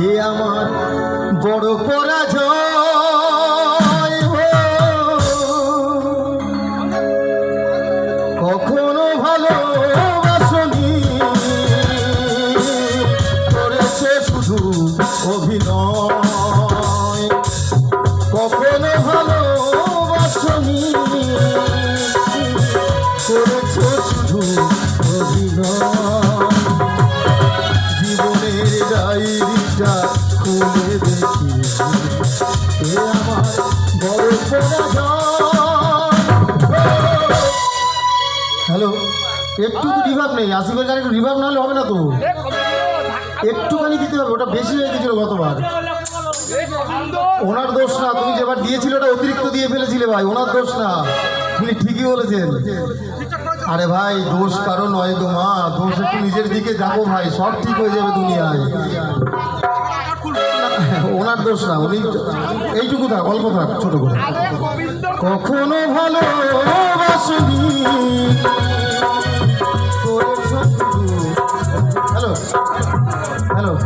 এ আমার বড় পরাজয়। কখনো ভালোবাসনি, করেছে শুধু অভিনয়। কখনো ভালোবাসনি, করেছে শুধু অভিনয়। জীবনের ডায়েরিটা খুলে দেখি, এ আমার বড় পরাজয়। হ্যালো, একটু তো রিভার্ব নেই। আসিফের গানে একটু রিভার্ব না হলে হবে না তো, একটুখানি দিতে হবে। ওটা বেশি হয়ে গেছিল গতবার। ওনার দোষ না, তুমি যেবার দিয়েছিলে ওটা অতিরিক্ত দিয়ে ফেলেছিলে ভাই, ওনার দোষ না, উনি ঠিকই বলেছেন। আরে ভাই দোষ কারো নয় গো মা, দোষ একটু নিজের দিকে যাবো ভাই, সব ঠিক হয়ে যাবে দুনিয়ায়। ওনার দোষ না, উনি এইটুকু থাক, অল্প থাক, ছোট করে। কখনো ভালোবাসনি,